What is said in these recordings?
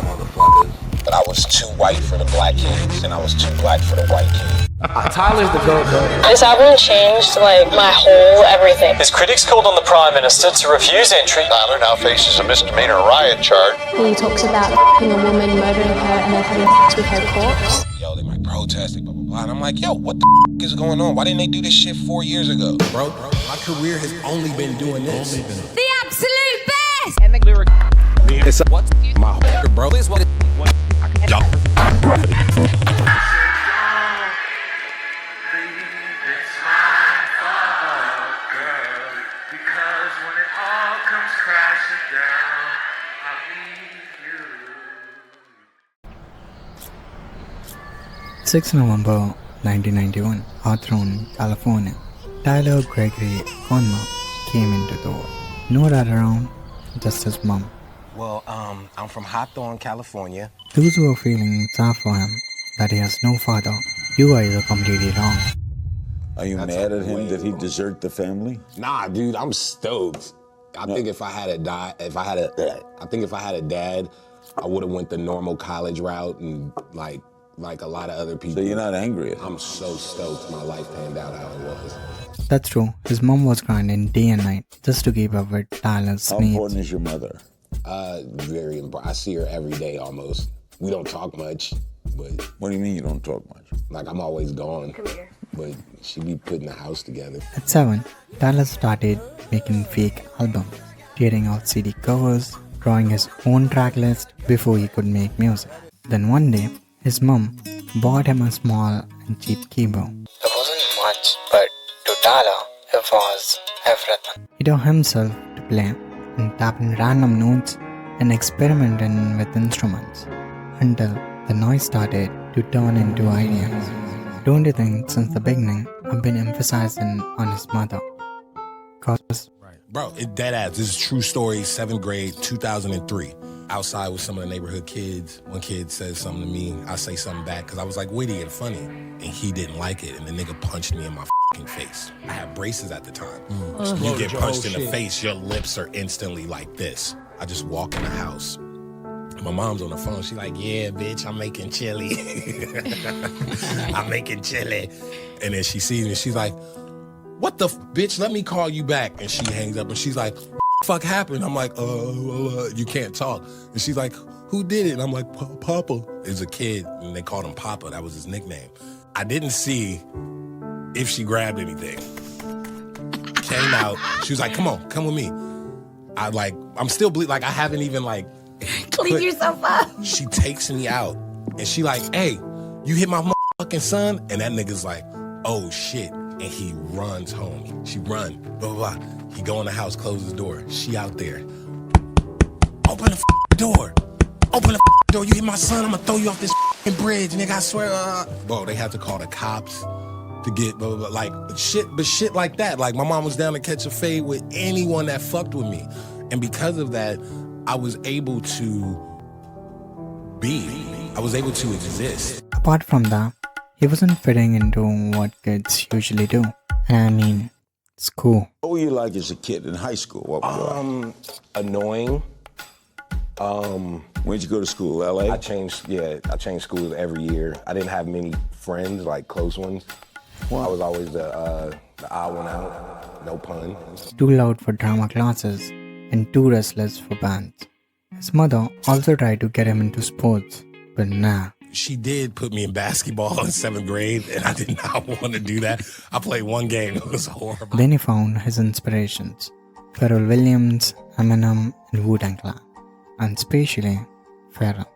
motherfuckers. But I was too white for the black kids, and I was too black for the white kids. Tyler's the GOAT, though. This album changed, like, my whole everything. His critics called on the Prime Minister to refuse entry. Tyler now faces a misdemeanor riot charge. He talks about f***ing a woman, murdering her, and then having sex with her corpse. Yo, they might protest it, blah, blah, blah. And I'm like, yo, what the is going on? Why didn't they do this shit 4 years ago? Bro, my career has only been doing this. The absolute best! And the lyric. It's a, what? My bro. This what? Because when it all comes crashing down, I'll leave you. 6 November 1991, Hawthorne, California. Tyler Gregory Conner came into the world. No dad around, just his mom. Well, I'm from Hawthorne, California. Those who are feeling sad for him, that he has no father, you guys are completely wrong. Are you mad at him that he deserted the family? Nah, dude, I'm stoked. I think if I had a dad, I would have went the normal college route and like a lot of other people. So you're not angry at him? I'm so stoked my life panned out how it was. That's true. His mom was grinding day and night just to keep up with Tyler's How needs. important is your mother? Very important. I see her every day almost. We don't talk much, but... What do you mean you don't talk much? Like, I'm always gone. But she be putting the house together. At 7, Tyler started making fake albums, tearing out CD covers, drawing his own track list before he could make music. Then one day, his mom bought him a small and cheap keyboard. There wasn't much, but to Tyler, it was everything. He taught himself to play and tap in random notes and experimenting with instruments until the noise started to turn into ideas. Don't you think since the beginning I've been emphasizing on his mother? Cause Right. Bro, it dead ass. This is a true story, 7th grade, 2003. Outside with some of the neighborhood kids. One kid says something to me. I say something back because I was like witty and funny. And he didn't like it. And the nigga punched me in my fucking face. I had braces at the time. You get punched in the face, your lips are instantly like this. I just walk in the house. My mom's on the phone. She like, yeah, bitch, I'm making chili. I'm making chili. And then she sees me. She's like, what the bitch? Let me call you back. And she hangs up and she's like, fuck happened? I'm like, you can't talk. And she's like, who did it? And I'm like, Papa. Is a kid and they called him Papa. That was his nickname. I didn't see if she grabbed anything. Came out. She was like, come on, come with me. I'm still bleeding. Like, I haven't even like. Clean yourself up. She takes me out and she like, hey, you hit my motherfucking son? And that nigga's like, oh shit. And he runs home. She run, blah, blah, blah. He go in the house, closes the door. She out there. Open the door. Open the door. You hit my son, I'm gonna throw you off this bridge, nigga, I swear. Bro, they had to call the cops to get, blah, blah, blah. Like, shit like that. Like, my mom was down to catch a fade with anyone that fucked with me. And because of that, I was able to exist. apart from that, he wasn't fitting into what kids usually do. And I mean, school. What were you like as a kid in high school? What were you Annoying. Where'd you go to school, LA? I changed schools every year. I didn't have many friends, like close ones. I was always the odd one out, no pun. Too loud for drama classes and too restless for bands. His mother also tried to get him into sports, but nah. She did put me in basketball in 7th grade, and I did not want to do that. I played one game, it was horrible. Then he found his inspirations. Pharrell Williams, Eminem, and Wu-Tang Clan. And especially, Pharrell.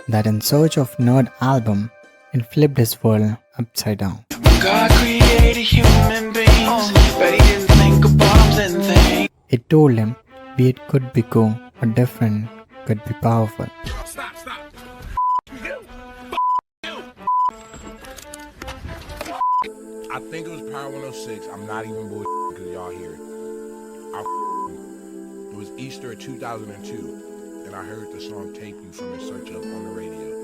That In Search of Nerd album, it flipped his world upside down. God created human beings, but he didn't think of bombs and things. It told him, be it could be cool or different, could be powerful. Stop. I think it was Power 106. I'm not even bullshitting because y'all hear it. It was Easter of 2002, and I heard the song Take You from In Search Of on the radio.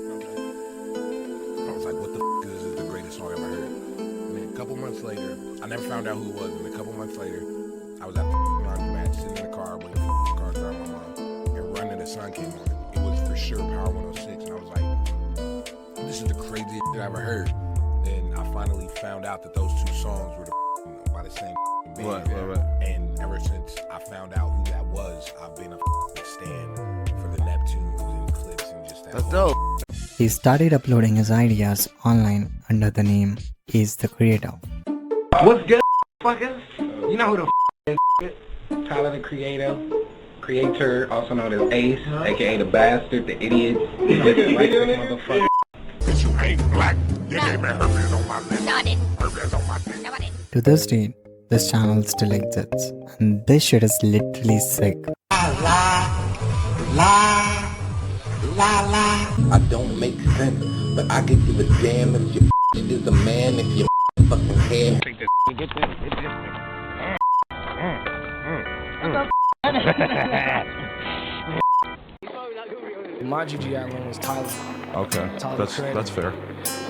I was like, what the f*** is this? This is the greatest song I've ever heard. And then a couple months later, I never found out who it was, and a couple months later, I was at the laundromat sitting in the car waiting Sun came on. It was for sure Power 106, and I was like, this is the craziest shit I ever heard. Then I finally found out that those two songs were by the same band. And ever since I found out who that was, I've been a stan for the Neptunes and Clips and just that. That's dope. He started uploading his ideas online under the name Ace the Creator. What's good, fuckers? You know who the is? Tyler the Creator, also known as Ace, aka the Bastard, the Idiot, the motherfucker. You ain't black. You gave me herpes on my lip. Herpes on my dick. To this day, this channel still exists, and this shit is literally sick. I don't make sense, but I give you a damn if your is a man, if your fucking hair. My GG album was Tyler. Okay, that's fair.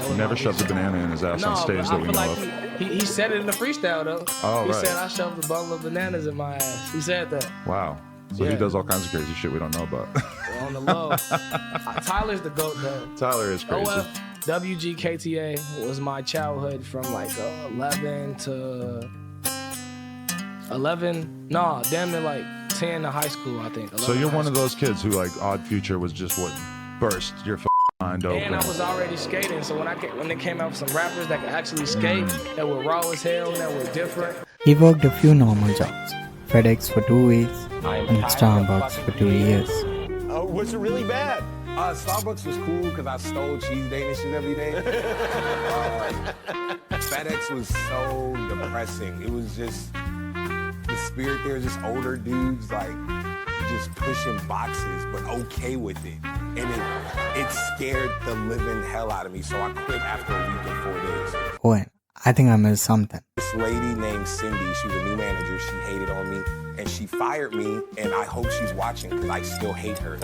He never shoved a banana in his ass on stage that we know of. He said it in the freestyle though. Oh, he right. said I shoved a bundle of bananas in my ass. He said that. Wow. So he does all kinds of crazy shit we don't know about. On the low. Tyler's the GOAT though. Tyler is crazy. OF WGKTA was my childhood from like 11 to 11. Nah, damn near like 10 to high school, I think. So you're one of those kids who like Odd Future was just what burst your mind open. And I was already skating, so when they came out with some rappers that could actually skate, that were raw as hell, that were different. He worked a few normal jobs. FedEx for 2 weeks and Starbucks for 2 years. Oh, was it really bad? Starbucks was cool because I stole cheese Danishes every day. FedEx was so depressing. It was just, the spirit there, just older dudes, like, just pushing boxes, but okay with it. And it scared the living hell out of me, so I quit after a week and 4 days. Wait, I think I missed something. This lady named Cindy, she was a new manager, she hated on me, and she fired me, and I hope she's watching, because I still hate her.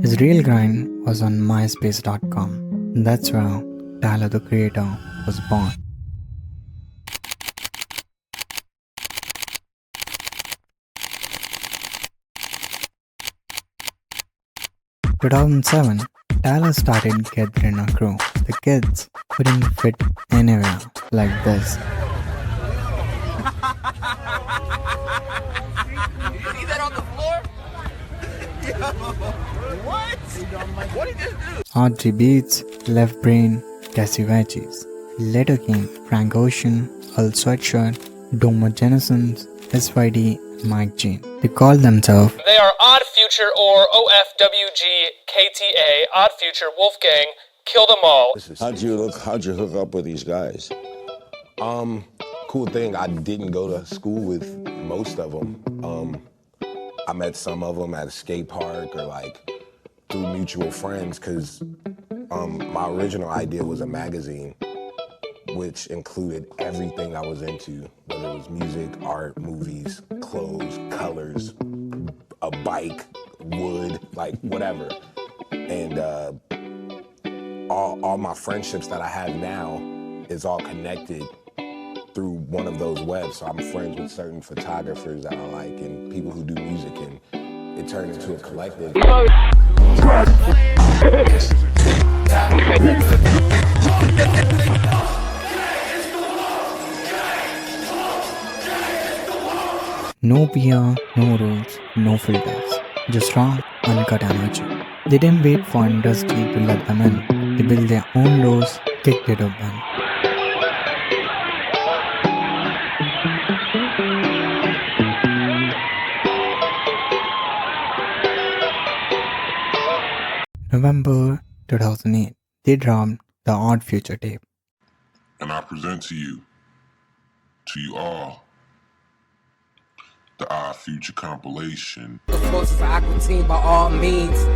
His real grind was on MySpace.com. That's where Tyler the Creator was born. In 2007, Tyler started gathering a crew. The kids couldn't fit anywhere like this. You see that on the floor? What? What did this do? Audrey Beats, Left Brain, Cassie Veggies. Later came Frank Ocean, Earl Sweatshirt, Domo Genesons, SYD, and Mike Jean. They called themselves They are Odd Future or OFWGKTA, Odd Future, Wolfgang, Kill Them All. How'd you hook up with these guys? Cool thing, I didn't go to school with most of them. I met some of them at a skate park or like through mutual friends, because my original idea was a magazine which included everything I was into, whether it was music, art, movies, clothes, colors, a bike, wood, like whatever. And all my friendships that I have now is all connected through one of those webs. So I'm friends with certain photographers that I like and people who do music, and it turned into a collective. no PR, no rules, no filters. Just raw, uncut energy. They didn't wait for industry to let them in. They built their own doors, kicked it open. November 2008, they dropped the Odd Future tape. And I present to you all, the Odd Future compilation. The forces of Aqua Team by all means.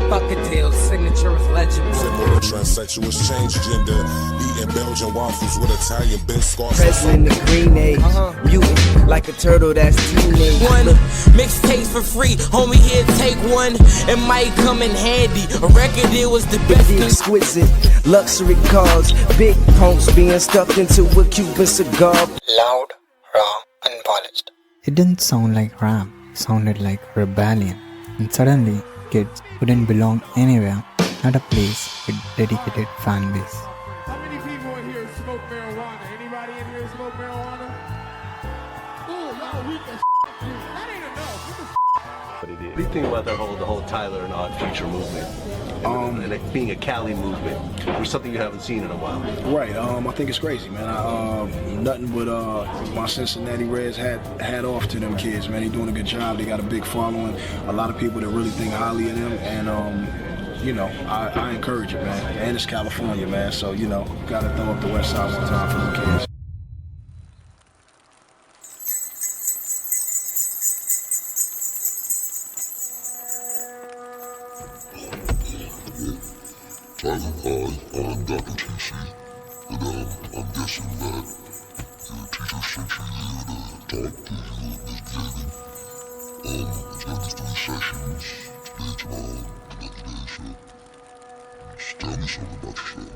Fuck a deal, signature is legible. Transsexuals change gender, eating Belgian waffles with Italian biscuits. President of Green Age, mutant like a turtle that's teenage. One mixtape for free, homie here take one. It might come in handy. A record it was the best. The exquisite luxury cars, big pumps being stuffed into a Cuban cigar. Loud, raw, unpolished. It didn't sound like rap, it sounded like rebellion. And suddenly, kids who didn't belong anywhere had a place with dedicated fan base. How many people in here smoke marijuana? Anybody in here smoke marijuana? Ooh, y'all weak as that ain't enough. What the What do you think about the whole Tyler and Odd Future movement? And it being a Cali movement, or something you haven't seen in a while. Right. I think it's crazy, man. Nothing but my Cincinnati Reds hat off to them kids, man. They doing a good job. They got a big following. A lot of people that really think highly of them, and I encourage it, man. And it's California, man. So gotta throw up the West Side one time for them kids. Tyler, I'm Dr. TC, and I'm guessing that your teacher sent you here to talk to you misbehaving. It's gonna be 3 sessions, today, tomorrow, and next day, so just tell me something about yourself.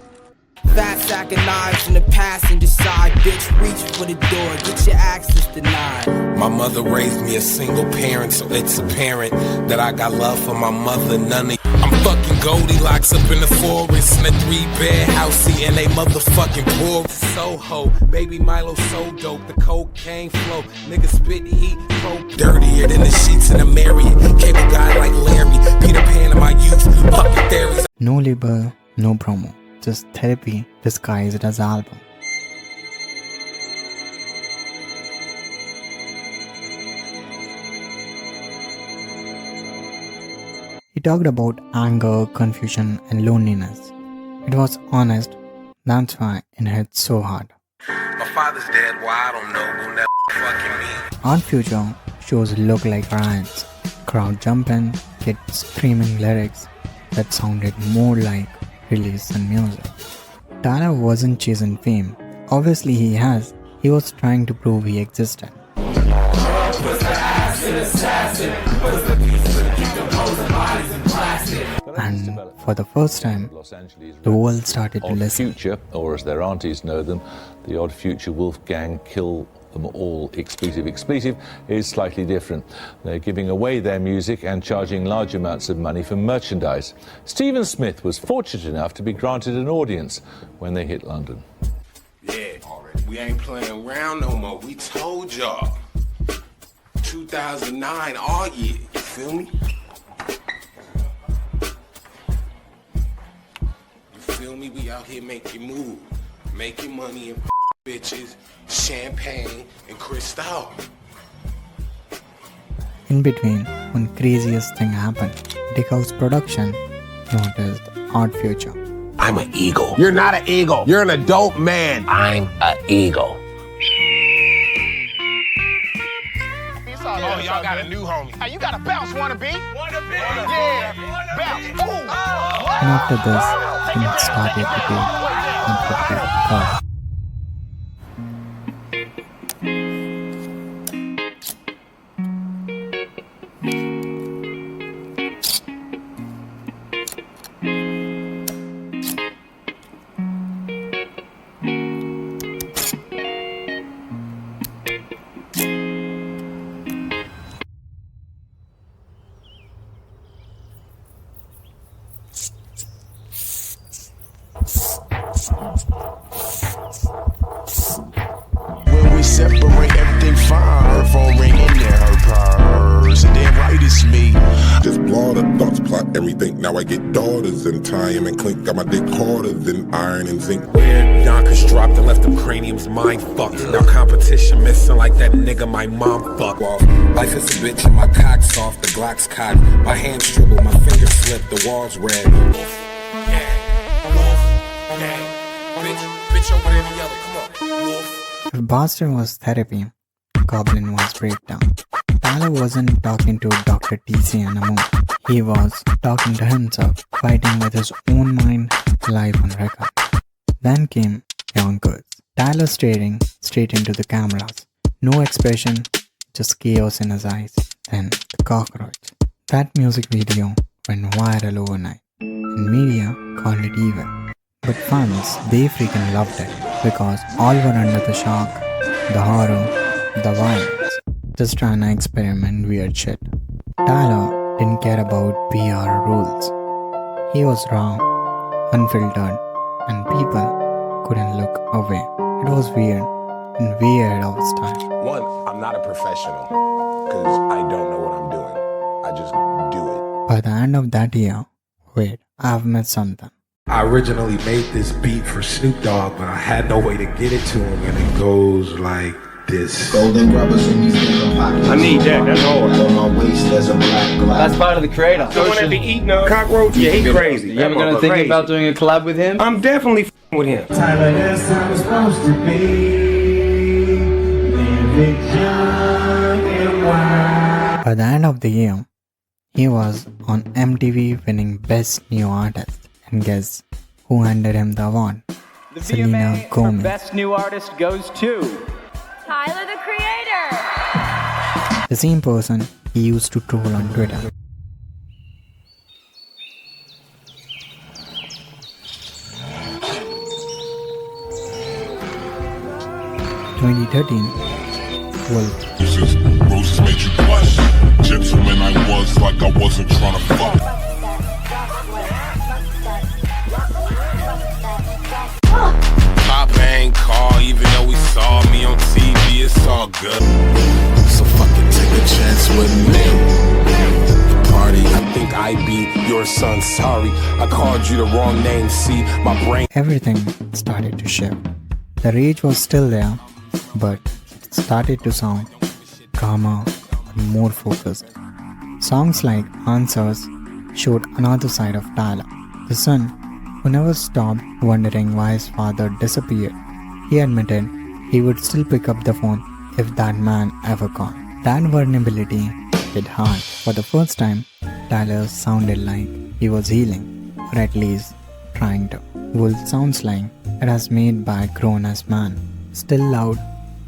Fat sack of knives in the passenger side. Bitch, reach for the door, get your access denied. My mother raised me a single parent, so it's apparent that I got love for my mother, none of I'm fucking Goldilocks up in the forest in a 3-bed house eating they motherfucking poor. Soho, baby Milo so dope, the cocaine flow, nigga spit heat, coke dirtier than the sheets in a Marriott. Cable guy like Larry, Peter Pan in my youth, fucking theories. No label, no promo, just therapy disguised as album. He talked about anger, confusion, and loneliness. It was honest, that's why it hit so hard. My father's dead, well I don't know, will never fucking me. Odd Future shows look like riots, crowd jumping, kids screaming lyrics that sounded more like release than music. Tyler wasn't chasing fame. Obviously he was trying to prove he existed. And for the first time, the world started to listen. Future, or as their aunties know them, the Odd Future Wolfgang Kill Them All Expletive is slightly different. They're giving away their music and charging large amounts of money for merchandise. Stephen Smith was fortunate enough to be granted an audience when they hit London. Yeah, we ain't playing around no more. We told y'all. 2009 all year, you feel me? You feel me? We out here making moves, making money and bitches, champagne and Cristal. In between, one craziest thing happened. Dick House Production noticed Odd Future. I'm an eagle. You're not an eagle. You're an adult man. I'm an eagle. Oh, y'all got a new homie. Hey, you got a bounce, wanna be? Yeah, bounce. Ooh. And after this, things started to be unfortunate. When we separate, everything fine. Her phone ring in there, her purse. And then right is me. Just blot the thoughts, plot everything. Now I get daughters and tie him and clink. Got my dick harder than iron and zinc. Where Yonkers dropped and left them craniums mind fucked. Now competition missing like that nigga my mom fucked. Life is a bitch and my cock's soft, the Glock's cocked. My hands dribble, my fingers slip, the walls red. Bitch over there in the yellow, come on. Wolf. If Boston was therapy, Goblin was breakdown. Tyler wasn't talking to Dr. TC anymore. He was talking to himself, fighting with his own mind, live on record. Then came Yonkers. Tyler staring straight into the cameras. No expression, just chaos in his eyes. Then the cockroach. That music video went viral overnight. And media called it evil. But fans, they freaking loved it because all were under the shock, the horror, the violence. just trying to experiment weird shit. Tyler didn't care about PR rules. He was raw, unfiltered, and people couldn't look away. It was weird and way ahead of its time. One, I'm not a professional because I don't know what I'm doing. I just do it. By the end of that year, wait, I've met something. I originally made this beat for Snoop Dogg, but I had no way to get it to him, and it goes like this. Golden rubbers in these nigga pockets. I need that, that's all. On my waist there's a black glove. That's part of the creator. The one that be eating a cockroach? Yeah, he crazy. You ever gonna think about doing a collab with him? I'm definitely with him. Tyler, that's how it's supposed to be. Living young and wild. By the end of the year, he was on MTV winning Best New Artist. And guess who handed him the award? The Selena VMA Gomez. for Best New Artist goes to Tyler the Creator. The same person he used to troll on Twitter. In 2013, Wolf. Roses made you blush. Gentleman I was, like I wasn't trying to fuck. Papa ain't call, even though he saw me on TV, it's all good. So fucking take a chance with me. Party, I think I be your son. Sorry, I called you the wrong name. See, my brain. Everything started to shift. The rage was still there, but it started to sound calmer and more focused. Songs like Answers showed another side of Tyler, the son who never stopped wondering why his father disappeared. He admitted he would still pick up the phone if that man ever called. That vulnerability hit hard. For the first time, Tyler sounded like he was healing, or at least trying to. Wolf sounds like it was made by a grown-ass man. Still loud,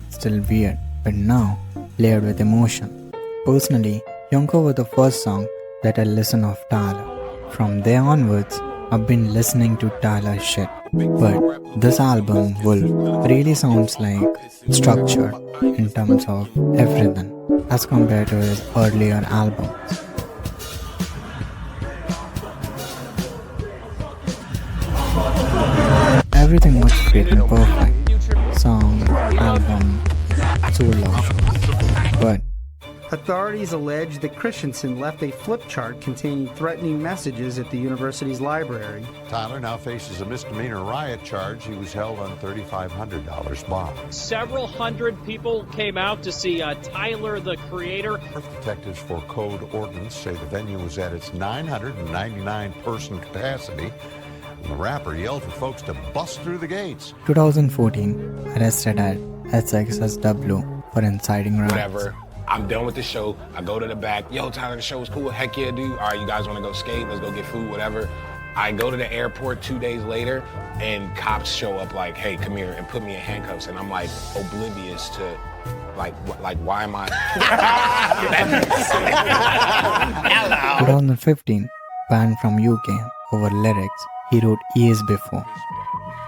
still weird, but now layered with emotion. Personally, Yonko was the first song that I listened of Tyler. From there onwards, I've been listening to Tyler's shit. But this album, Wolf, really sounds like structured in terms of everything as compared to his earlier albums. Everything was great and perfect. Song, album, solo. But authorities allege that Christensen left a flip chart containing threatening messages at the university's library. Tyler now faces a misdemeanor riot charge. He was held on $3,500 bond. Several hundred people came out to see Tyler the Creator. Detectives for Code Ordnance say the venue was at its 999-person capacity. And the rapper yelled for folks to bust through the gates. 2014, arrested at SXSW for inciting riots. Whatever. I'm done with the show. I go to the back. Yo, Tyler, the show was cool. Heck yeah, dude. All right, you guys want to go skate? Let's go get food, whatever. I go to the airport 2 days later, and cops show up like, hey, come here, and put me in handcuffs. And I'm like oblivious to, like why am I? 2015, banned from UK over lyrics he wrote years before.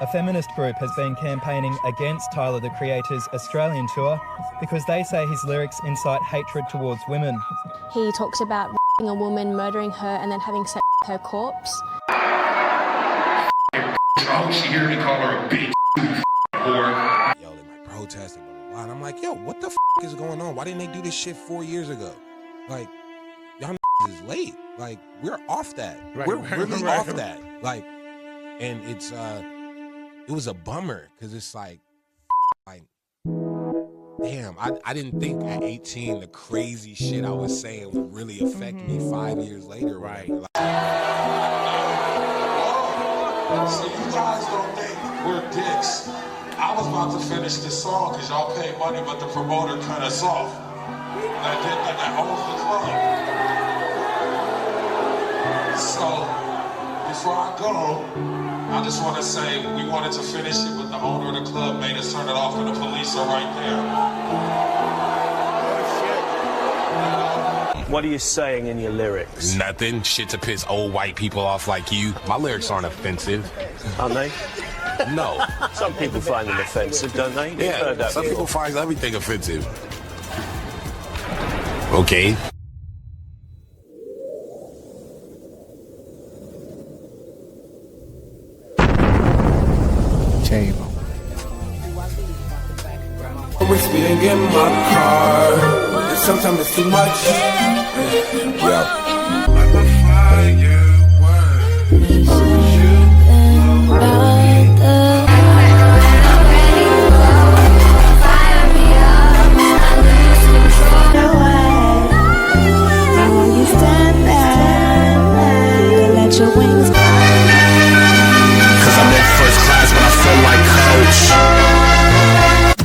A feminist group has been campaigning against Tyler the Creator's Australian tour because they say his lyrics incite hatred towards women. He talks about a woman, murdering her, and then having sex with her corpse. She hear me call her a bitch, whore. Yo, they like protesting, blah, blah, blah. And I'm like, yo, what the is going on? Why didn't they do this shit 4 years ago? Like, y'all is late. Like, we're off that. We're really off that. Like, and it's it was a bummer because it's like damn, I didn't think at 18 the crazy shit I was saying would really affect me 5 years later. Right. Like, so you guys don't think we're dicks. I was about to finish this song because y'all paid money, but the promoter cut us off. That owns the club. So before I go, I just want to say we wanted to finish it, but the owner of the club made us turn it off, and the police are right there. What are you saying in your lyrics? Nothing. Shit to piss old white people off like you. My lyrics aren't offensive. Aren't they? No. Some people find them offensive, don't they? Yeah, some people find everything offensive. Okay. Cherry Bomb. We're speeding in my car. Sometimes it's too much. Your wings. Cause I'm in first class when I feel like coach.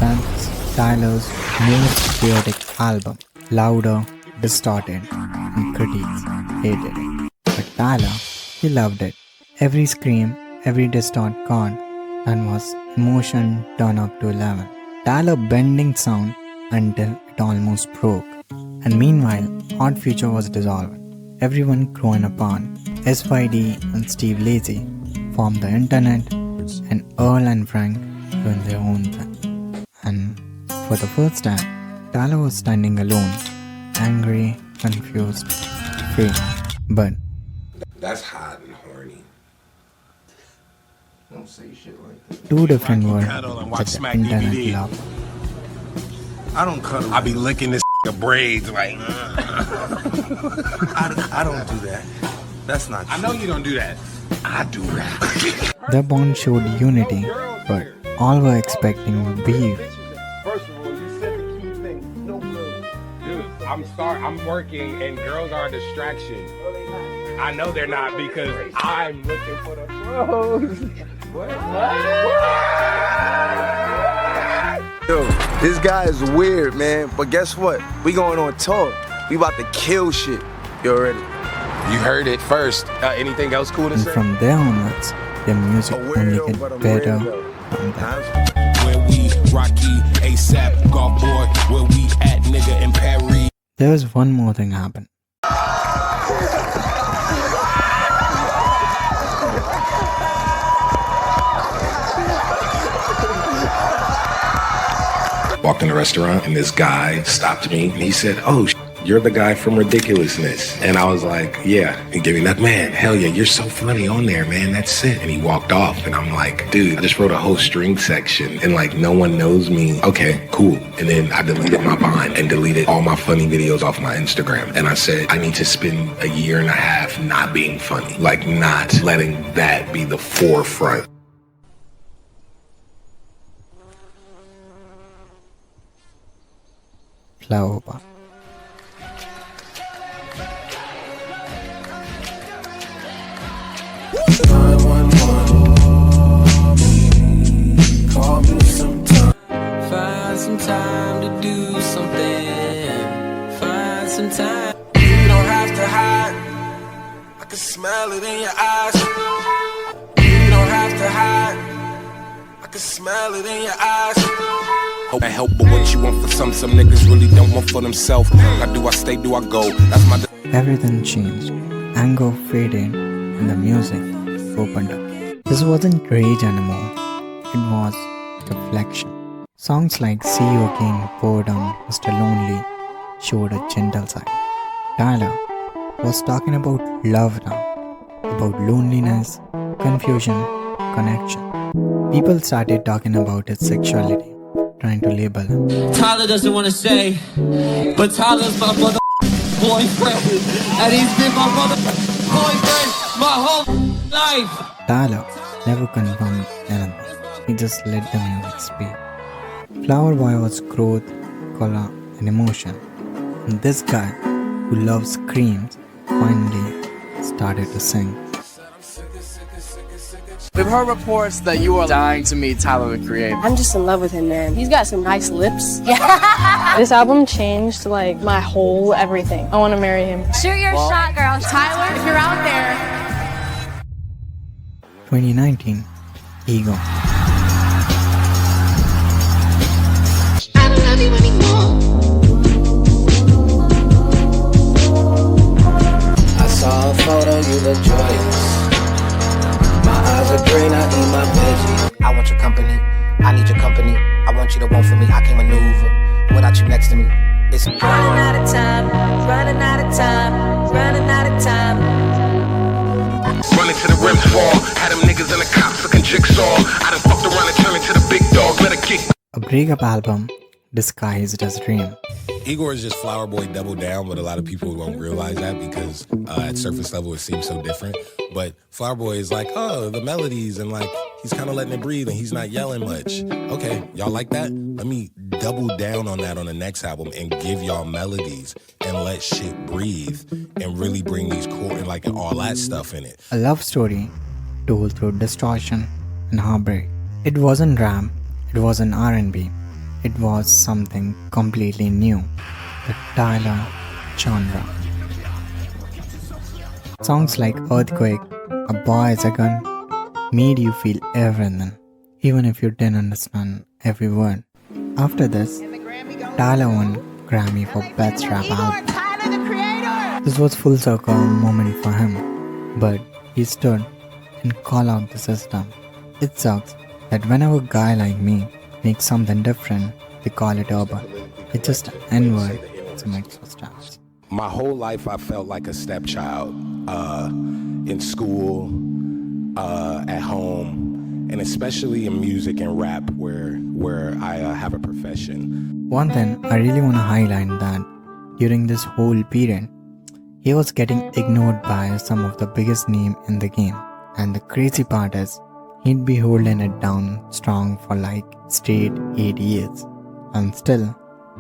That's Tyler's most chaotic album. Louder, distorted, and critics hated it. But Tyler, he loved it. Every scream, every distort chord, and was emotion turned up to 11. Tyler bending sound until it almost broke. And meanwhile, Odd Future was dissolved. Everyone growing apart. SYD and Steve Lacy formed the internet, and Earl and Frank doing their own thing. And for the first time, Tyler was standing alone, angry, confused, free. But that's hot and horny. Don't say shit like that. two different worlds Cuddle and that watch the Smack internet DVD. loved. I don't cuddle. I be licking this braids like. I don't do that. That's not true. I know you don't do that. I do that. Their bond showed unity, but all were expecting beef. First of all, you said the key thing. No girls. Dude, I'm working and girls are a distraction. I know they're not because I'm looking for the pros. What? Yo, this guy is weird, man. But guess what? We going on tour. We about to kill shit. You already? You heard it first. Anything else cool to And say? from there onwards, their music only get better from that. Where we Rocky, ASAP, golf boy. Where we at, nigga, in Paris. There was one more thing happened. Walked in a restaurant and this guy stopped me and he said, "Oh, you're the guy from Ridiculousness." And I was like, "Yeah." He gave me that, "Man, hell yeah, you're so funny on there, man. That's it." And he walked off and I'm like, "Dude, I just wrote a whole string section and like no one knows me." Okay, cool. And then I deleted my Vine and deleted all my funny videos off my Instagram. And I said, I need to spend a year and a half not being funny, like not letting that be the forefront. Flower Bar. Find some time to do something. Find some time. You don't have to hide. I can smell it in your eyes. You don't have to hide. I can smell it in your eyes. I help, but what you want for some niggas really don't want for themselves. Now do I stay, do I go? That's my. Everything changed. Anger faded and the music opened up. This wasn't rage anymore. It was reflection. Songs like See You Again, Boredom, Mr. Lonely showed a gentle side. Tyler was talking about love now, about loneliness, confusion, connection. People started talking about his sexuality, trying to label him. Tyler doesn't want to say, but Tyler's my mother boyfriend, and he's been my mother boyfriend my whole life. Tyler never confirmed anything. He just let the music speak. Flower Boy was growth, color, and emotion. And this guy, who loves screams, finally started to sing. We've heard reports that you are dying to meet Tyler, the Creator. I'm just in love with him, man. He's got some nice lips. This album changed like my whole everything. I want to marry him. Shoot your shot, girl. Tyler, if you're out there. 2019, Ego. I don't love you anymore. I saw a photo, you look joyous. My eyes are green, I eat my veggies. I want your company, I need your company. I want you to want for me, I can maneuver. Without you next to me, It's running out of time, running out of time, running out of time. Running to the rims fall. Had them niggas and the cops looking jigsaw. I done fucked around and turned into the big dog. Let it kick. A breakup album disguised as a dream. Igor is just Flower Boy double down, but a lot of people won't realize that because at surface level it seems so different. But Flower Boy is like, oh, the melodies, and like he's kind of letting it breathe and he's not yelling much. Okay, y'all like that? Let me double down on that on the next album and give y'all melodies and let shit breathe and really bring these chords and like all that stuff in it. A love story told through distortion and heartbreak. It wasn't rap, it wasn't R&B. It was something completely new, the Tyler genre. Songs like Earthquake, A Boy Is a Gun made you feel everything, even if you didn't understand every word. After this, Tyler won Grammy for Best Rap Album. This was full circle moment for him, but he stood and called out the system. It sucks that whenever a guy like me makes something different, they call it urban. It's just an N-word, it's a mix of styles. My whole life I felt like a stepchild, in school, at home, and especially in music and rap where I have a profession. One thing I really want to highlight that during this whole period, he was getting ignored by some of the biggest names in the game. And the crazy part is, he'd be holding it down strong for like straight 8 years and still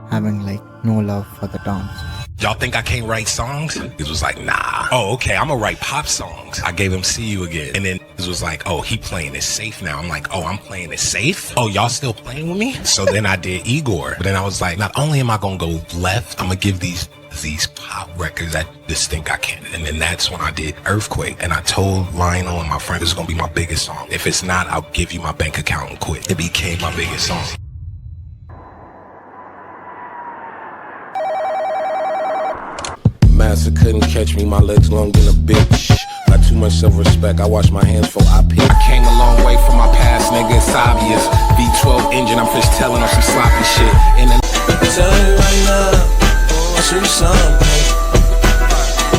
having like no love for the dance. Y'all think I can't write songs? It was like, nah. Oh, okay, I'm gonna write pop songs. I gave him See You Again. And then it was like, oh, he playing it safe now. I'm like, oh, I'm playing it safe? Oh, y'all still playing with me? So then I did Igor. But then I was like, not only am I gonna go left, I'm gonna give these pop records that just think I can. And then that's when I did Earthquake. And I told Lionel and my friend, this is gonna be my biggest song. If it's not, I'll give you my bank account and quit. It became my biggest song. Master couldn't catch me, my legs long than a bitch. Got too much self-respect, I wash my hands before I pick. I came a long way from my past, nigga, it's obvious. V12 engine, I'm just telling on some sloppy shit. And then I tell you right now, I'll show you something.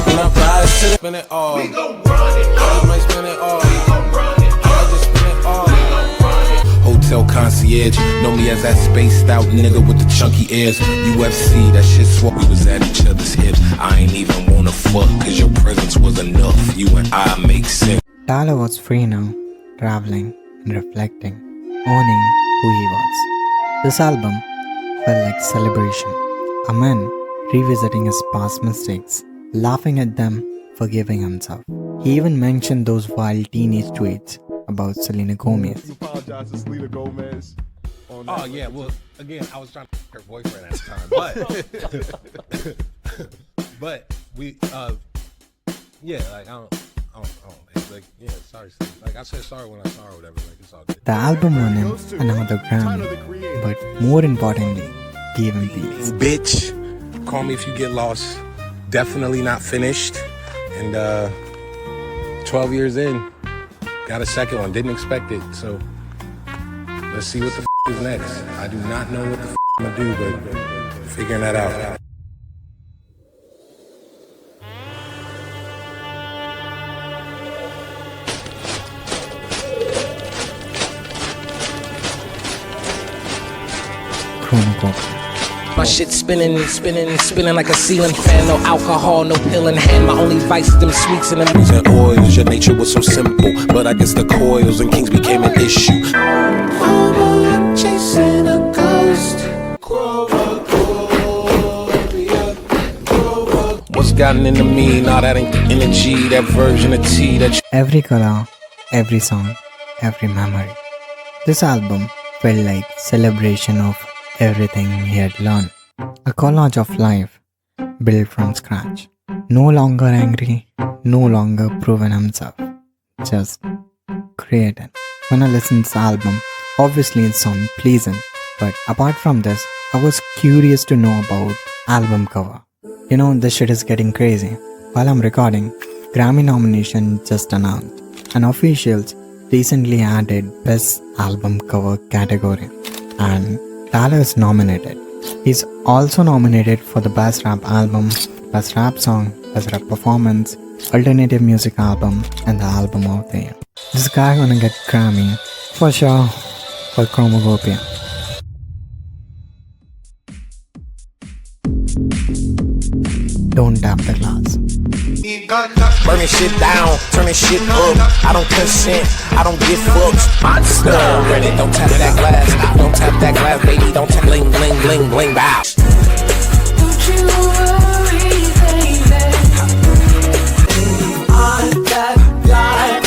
When I rise to the spin it all. We gon' run it all. I might spin it all. We gon' run it all. I just spin it all. We gon' run it. Hotel concierge, know me as that spaced out nigga with the chunky ears. UFC, that shit swore we was at each other's hips. I ain't even wanna fuck, cause your presence was enough. You and I make sense. Tyler was free now, traveling and reflecting, owning who he was. This album felt like celebration. A man revisiting his past mistakes, laughing at them, forgiving himself. He even mentioned those wild teenage tweets about Selena Gomez. Apologize to Selena Gomez. Oh yeah, well again, I was trying to her boyfriend at the time, but we yeah, like I don't it's like yeah, sorry, like I said sorry when I saw her or whatever, like it's all good. The album won him another Grammy, but more importantly, gave him peace. Bitch, call me if you get lost. Definitely not finished, and 12 years in, got a second one. Didn't expect it, so let's see what the is next. I do not know what the I'm gonna do, but figuring that out. My shit spinning and spinning and spinning like a ceiling fan. No alcohol, no pill in hand. My only vice is them sweets and them and oils. Your nature was so simple, but I guess the coils and kings became an issue. Chasing a ghost. What's gotten into me? Now that ain't the energy, that version of T that every color, every song, every memory. This album felt like celebration of everything he had learned. A collage of life built from scratch. No longer angry, no longer proven himself. Just created. When I listened to this album, obviously it sounded pleasant. But apart from this, I was curious to know about album cover. You know, this shit is getting crazy. While I'm recording, Grammy nomination just announced. And officials recently added Best Album Cover category. And Tyler is nominated. He's also nominated for the Best Rap Album, Best Rap Song, Best Rap Performance, Alternative Music Album, and the Album of the Year. This guy gonna get Grammy for sure for Chromogopia. Don't tap the glass. Burning shit down, turning shit up. I don't consent, I don't give fucks. I just run it. Don't tap that glass, don't tap that glass, baby. Don't tap bling, bling, bling, bling, bow. Don't you worry, baby. On that line,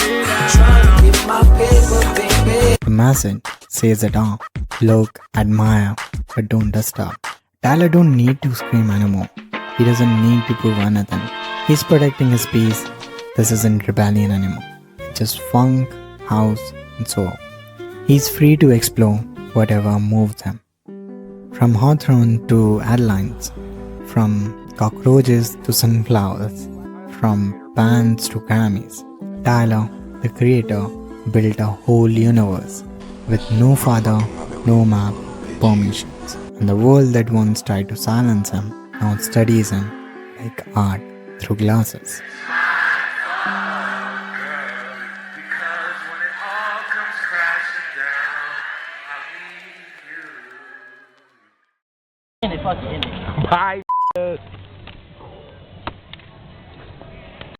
trying to get my paper, baby. The message says it all. Look, admire, but don't disturb. Tyler don't need to scream anymore. He doesn't need to prove anything. He's protecting his peace. This isn't rebellion anymore. It's just funk, house, and soul. He's free to explore whatever moves him. From Hawthorne to Adelines, from cockroaches to sunflowers, from bands to Grammys, Tyler, the creator, built a whole universe with no father, no map, permissions. And the world that once tried to silence him now studies him like art through glasses. Bye.